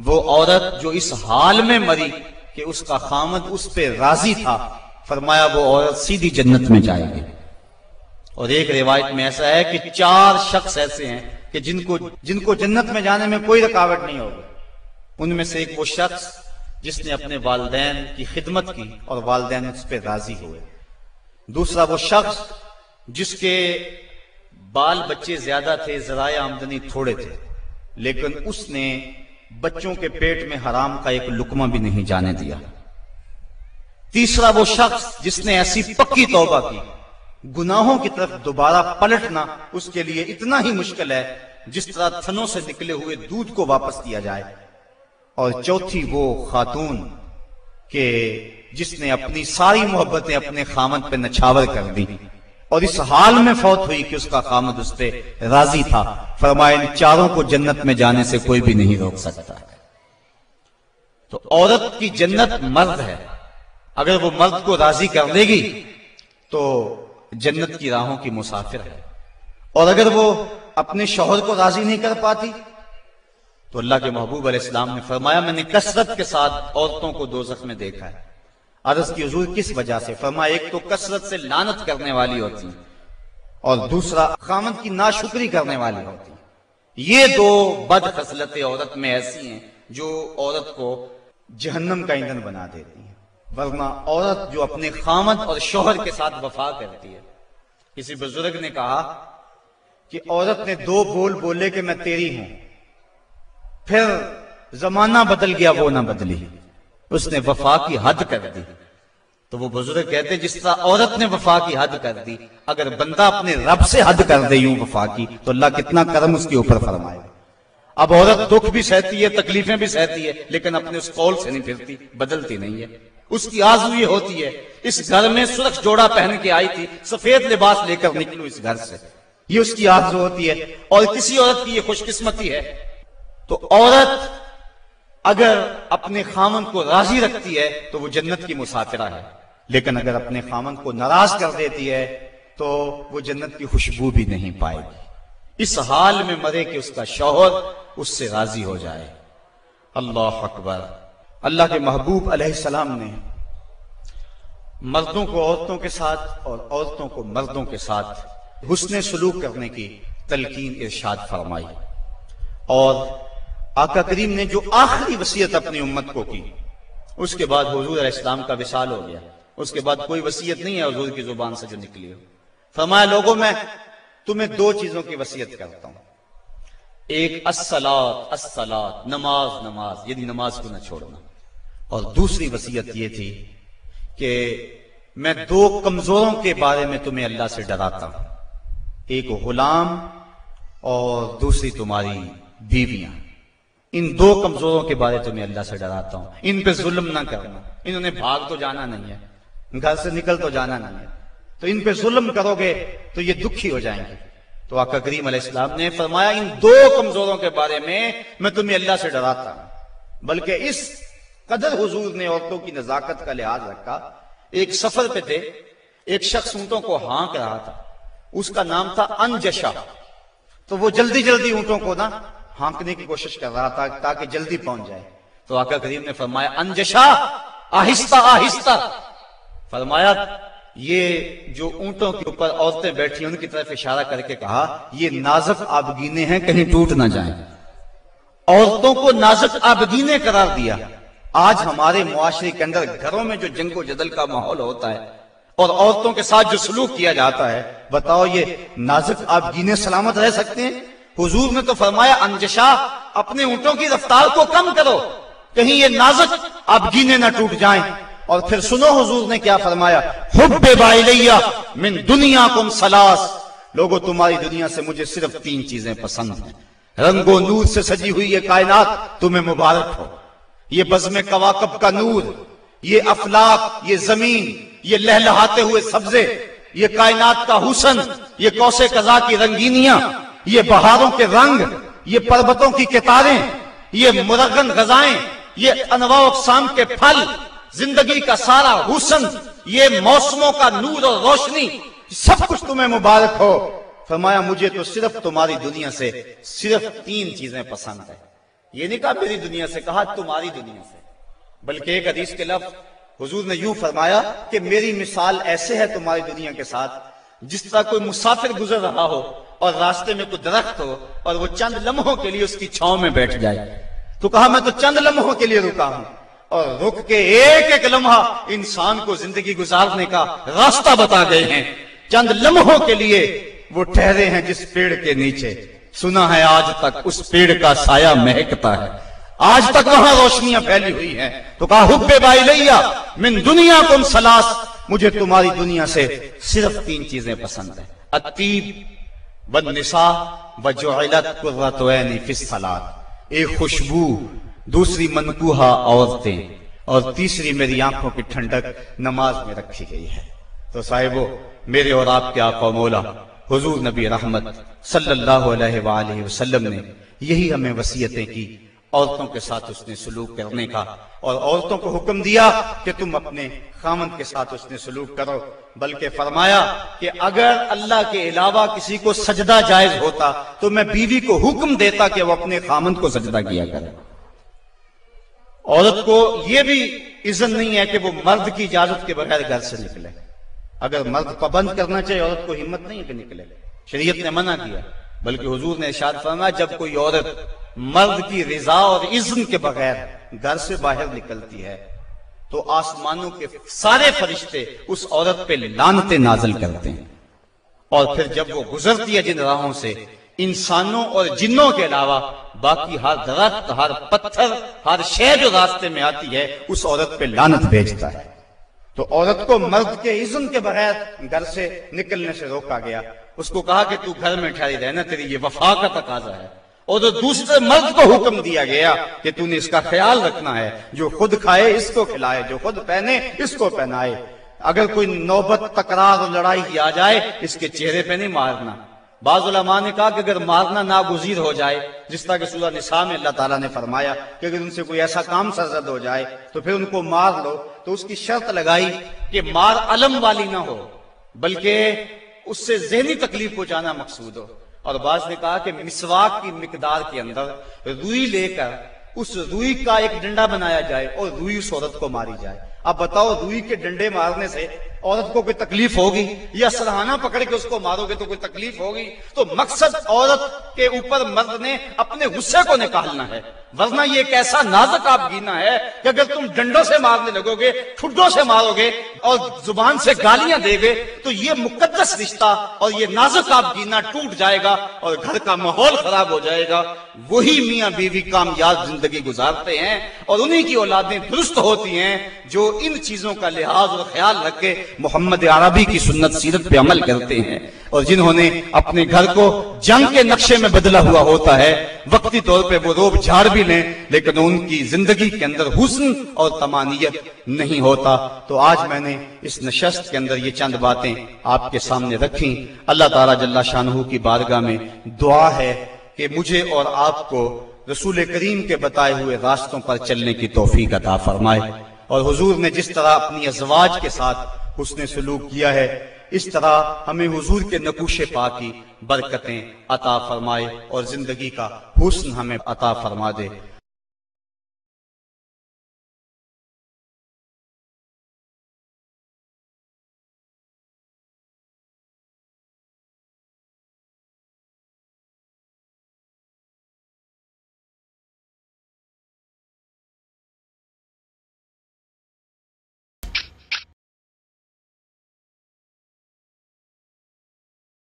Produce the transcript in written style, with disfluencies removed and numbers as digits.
وہ عورت جو اس حال میں مری کہ اس کا خامد اس پہ راضی تھا، فرمایا وہ عورت سیدھی جنت میں جائے گی۔ اور ایک روایت میں ایسا ہے کہ 4 شخص ایسے ہیں کہ جن کو جنت میں جانے میں کوئی رکاوٹ نہیں ہوگی۔ ان میں سے ایک وہ شخص جس نے اپنے والدین کی خدمت کی اور والدین اس پہ راضی ہوئے، دوسرا وہ شخص جس کے بال بچے زیادہ تھے، ذرائع آمدنی تھوڑے تھے، لیکن اس نے بچوں کے پیٹ میں حرام کا ایک لقمہ بھی نہیں جانے دیا، تیسرا وہ شخص جس نے ایسی پکی توبہ کی گناہوں کی طرف دوبارہ پلٹنا اس کے لیے اتنا ہی مشکل ہے جس طرح تھنوں سے نکلے ہوئے دودھ کو واپس کیا جائے، اور چوتھی وہ خاتون کہ جس نے اپنی ساری محبتیں اپنے خامد پہ نچھاور کر دی اور اس حال میں فوت ہوئی کہ اس کا خامد اس پہ راضی تھا۔ فرمایا ان 4 کو جنت میں جانے سے کوئی بھی نہیں روک سکتا۔ تو عورت کی جنت مرد ہے، اگر وہ مرد کو راضی کر لے گی تو جنت کی راہوں کی مسافر ہے، اور اگر وہ اپنے شوہر کو راضی نہیں کر پاتی تو اللہ کے محبوب علیہ السلام نے فرمایا میں نے کثرت کے ساتھ عورتوں کو دوزخ میں دیکھا ہے۔ عرض کی حضور کس وجہ سے؟ فرمایا ایک تو کثرت سے لعنت کرنے والی ہوتی ہیں اور دوسرا خامد کی ناشکری کرنے والی ہوتی ہیں۔ یہ 2 بد خصلتیں عورت میں ایسی ہیں جو عورت کو جہنم کا ایندھن بنا دیتی ہیں۔ ورنہ عورت جو اپنے خامد اور شوہر کے ساتھ وفا کرتی ہے، کسی بزرگ نے کہا کہ عورت نے 2 بول بولے کہ میں تیری ہوں، پھر زمانہ بدل گیا وہ نہ بدلی، اس نے وفا کی حد کر دی۔ تو وہ بزرگ کہتے ہیں جس طرح عورت نے وفا کی حد کر دی، اگر بندہ اپنے رب سے حد کر دے یوں وفا کی تو اللہ کتنا کرم اس کے اوپر فرمائے۔ اب عورت دکھ بھی سہتی ہے، تکلیفیں بھی سہتی ہے، لیکن اپنے اس قول سے نہیں پھرتی، بدلتی نہیں ہے۔ اس کی آرزو یہ ہوتی ہے اس گھر میں سرخ جوڑا پہن کے آئی تھی، سفید لباس لے کر نکلوں اس گھر سے، یہ اس کی آرزو ہوتی ہے۔ اور کسی عورت کی یہ خوش قسمتی ہے۔ تو عورت اگر اپنے خامن کو راضی رکھتی ہے تو وہ جنت کی مسافرہ ہے، لیکن اگر اپنے خامن کو ناراض کر دیتی ہے تو وہ جنت کی خوشبو بھی نہیں پائے گی۔ اس حال میں مرے کہ اس کا شوہر اس سے راضی ہو جائے۔ اللہ اکبر۔ اللہ کے محبوب علیہ السلام نے مردوں کو عورتوں کے ساتھ اور عورتوں کو مردوں کے ساتھ حسن سلوک کرنے کی تلقین ارشاد فرمائی، اور آقا کریم نے جو آخری وصیت اپنی امت کو کی اس کے بعد حضور علیہ السلام کا وصال ہو گیا، اس کے بعد کوئی وصیت نہیں ہے حضور کی زبان سے جو نکلی ہو۔ فرمایا لوگوں میں تمہیں 2 چیزوں کی وصیت کرتا ہوں، ایک الصلاۃ نماز یعنی نماز کو نہ چھوڑنا، اور دوسری وصیت یہ تھی کہ میں 2 کمزوروں کے بارے میں تمہیں اللہ سے ڈراتا ہوں، ایک غلام اور دوسری تمہاری بیویاں۔ ان 2 کمزوروں کے بارے تمہیں اللہ سے ڈراتا ہوں، ان پہ ظلم نہ کرنا، انہوں نے بھاگ تو جانا نہیں ہے، گھر سے نکل تو جانا نہیں ہے، تو ان پہ ظلم کرو گے تو یہ دکھی ہو جائیں گے۔ تو آقا کریم علیہ السلام نے فرمایا ان 2 کمزوروں کے بارے میں تمہیں اللہ سے ڈراتا ہوں۔ بلکہ اس قدر حضور نے عورتوں کی نزاکت کا لحاظ رکھا، ایک سفر پہ تھے، ایک شخص اونٹوں کو ہانک رہا تھا، اس کا نام تھا انجشا، تو وہ جلدی اونٹوں کو نہ ہانکنے کی کوشش کر رہا تھا تاکہ جلدی پہنچ جائے۔ تو آقا کریم نے فرمایا انجشا آہستہ، فرمایا یہ جو اونٹوں کے اوپر عورتیں بیٹھی ان کی طرف اشارہ کر کے کہا یہ نازک آبگینے ہیں، کہیں ٹوٹ نہ جائیں۔ عورتوں کو نازک آبگینے قرار دیا۔ آج ہمارے معاشرے کے اندر گھروں میں جو جنگ و جدل کا ماحول ہوتا ہے اور عورتوں کے ساتھ جو سلوک کیا جاتا ہے، بتاؤ یہ نازک آبگینے سلامت رہ سکتے ہیں؟ حضور نے تو فرمایا انجشا اپنے اونٹوں کی رفتار کو کم کرو، کہیں یہ نازک آبگینے نہ ٹوٹ جائیں۔ اور پھر سنو حضور نے کیا فرمایا، حبب الیہ من دنیاکم ثلاث، لوگوں تمہاری دنیا سے مجھے صرف 3 چیزیں پسند ہیں، رنگ و نور سے سجی ہوئی یہ کائنات تمہیں مبارک ہو، یہ بزم کواکب کا نور، یہ افلاک، یہ زمین، یہ لہلہاتے ہوئے سبزے، یہ کائنات کا حسن، یہ کوس قضا کی رنگینیاں، یہ بہاروں کے رنگ، یہ پربتوں کی کتاریں، یہ مرغن غذائیں، یہ انواع و اقسام کے پھل، زندگی کا سارا حسن، یہ موسموں کا نور اور روشنی، سب کچھ تمہیں مبارک ہو۔ فرمایا مجھے تو صرف تمہاری دنیا سے صرف 3 چیزیں پسند ہیں، یہ نہیں کہا میری دنیا سے، کہا تمہاری دنیا سے۔ بلکہ ایک حدیث کے لفظ حضور نے یوں فرمایا کہ میری مثال ایسے ہے تمہاری دنیا کے ساتھ جس طرح کوئی مسافر گزر رہا ہو اور راستے میں کوئی درخت ہو اور وہ چند لمحوں کے لیے اس کی چھاؤں میں بیٹھ جائے۔ تو کہا میں تو چند لمحوں کے لیے رکا ہوں، اور رک کے ایک ایک لمحہ انسان کو زندگی گزارنے کا راستہ بتا گئے ہیں۔ چند لمحوں کے لیے وہ ٹھہرے ہیں جس پیڑ کے نیچے، سنا ہے آج تک اس پیڑ کا سایہ مہکتا ہے، آج تک وہاں روشنیاں پھیلی ہوئی ہیں۔ تو کہا حبب الیہ من دنیاکم ثلاث، مجھے تمہاری دنیا سے صرف 3 چیزیں پسند ہیں، الطیب والنساء وجعلت قرۃ عینی فی الصلاۃ، ایک خوشبو، دوسری منکوحہ عورتیں، اور تیسری میری آنکھوں کی ٹھنڈک نماز میں رکھی گئی ہے۔ تو صاحبو، میرے اور آپ کے آقا و مولا حضور نبی رحمت صلی اللہ علیہ وآلہ وسلم نے یہی ہمیں وصیتیں کی، عورتوں کے ساتھ اس نے سلوک کرنے کا، اور عورتوں کو حکم دیا کہ تم اپنے خامند کے ساتھ اس نے سلوک کرو، بلکہ فرمایا کہ اگر اللہ کے علاوہ کسی کو سجدہ جائز ہوتا تو میں بیوی کو حکم دیتا کہ وہ اپنے خامند کو سجدہ کیا کرے۔ عورت کو یہ بھی اذن نہیں ہے کہ وہ مرد کی اجازت کے بغیر گھر سے نکلے۔ اگر مرد پابند کرنا چاہے، عورت کو ہمت نہیں ہے کہ نکلے، شریعت نے منع کیا، بلکہ حضور نے ارشاد فرمایا جب کوئی عورت مرد کی رضا اور اذن کے بغیر گھر سے باہر نکلتی ہے تو آسمانوں کے سارے فرشتے اس عورت پہ لعنتیں نازل کرتے ہیں، اور پھر جب وہ گزرتی ہے جن راہوں سے، انسانوں اور جنوں کے علاوہ باقی ہر درخت، ہر پتھر، ہر شے جو راستے میں آتی ہے اس عورت پہ لعنت بھیجتا ہے۔ تو عورت کو مرد کے اذن کے بغیر گھر سے نکلنے سے روکا گیا، اس کو کہا کہ تو گھر میں ٹھہری رہنا، تیری یہ وفا کا تقاضا ہے۔ اور جو دوسرے مرد کو حکم دیا گیا کہ تو نے اس کا خیال رکھنا ہے، جو خود کھائے اس کو کھلائے، جو خود پہنے اس کو پہنائے، اگر کوئی نوبت تکرار اور لڑائی کی آ جائے اس کے چہرے پہ نہیں مارنا۔ بعض علماء نے کہا کہ اگر مارنا ناگزیر ہو جائے، جس طرح کہ سورہ نساء میں اللہ تعالیٰ نے فرمایا کہ اگر ان سے کوئی ایسا کام سرزد ہو جائے تو پھر ان کو مار لو، تو اس کی شرط لگائی کہ مار علم والی نہ ہو بلکہ اس سے ذہنی تکلیف پہنچانا مقصود ہو۔ اور بعض نے کہا کہ مسواک کی مقدار کے اندر روئی لے کر اس روئی کا ایک ڈنڈا بنایا جائے اور روئی اس عورت کو ماری جائے۔ اب بتاؤ، روئی کے ڈنڈے مارنے سے عورت کو کوئی تکلیف ہوگی، یا سرہانہ پکڑ کے اس کو مارو گے تو کوئی تکلیف ہوگی؟ تو مقصد عورت کے اوپر مرد نے اپنے غصے کو نکالنا ہے، ورنہ یہ ایک ایسا نازک آبگینہ ہے کہ اگر تم ڈنڈوں سے مارنے لگو گے، ٹھڈوں سے مارو گے اور زبان سے گالیاں دے گے تو یہ مقدس رشتہ اور یہ نازک آبگینہ ٹوٹ جائے گا اور گھر کا ماحول خراب ہو جائے گا۔ وہی میاں بیوی کامیاب زندگی گزارتے ہیں اور انہی کی اولادیں درست ہوتی ہیں جو ان چیزوں کا لحاظ اور خیال رکھ کے محمد عربی کی سنت سیرت پہ عمل کرتے ہیں، اور جنہوں نے اپنے گھر کو جنگ کے نقشے میں بدلا ہوا ہوتا ہے، وقتی طور پہ وہ روب جھاڑ بھی لیں لیکن ان کی زندگی کے اندر حسن اور طمانیت نہیں ہوتا۔ تو آج میں نے اس نشست کے اندر یہ چند باتیں آپ کے سامنے رکھیں۔ اللہ تعالیٰ جل شانہ کی بارگاہ میں دعا ہے کہ مجھے اور آپ کو رسول کریم کے بتائے ہوئے راستوں پر چلنے کی توفیق عطا فرمائے، اور حضور نے جس طرح اپنی ازواج کے ساتھ حسن سلوک کیا ہے اس طرح ہمیں حضور کے نقوش پا کی برکتیں عطا فرمائے اور زندگی کا حسن ہمیں عطا فرما دے۔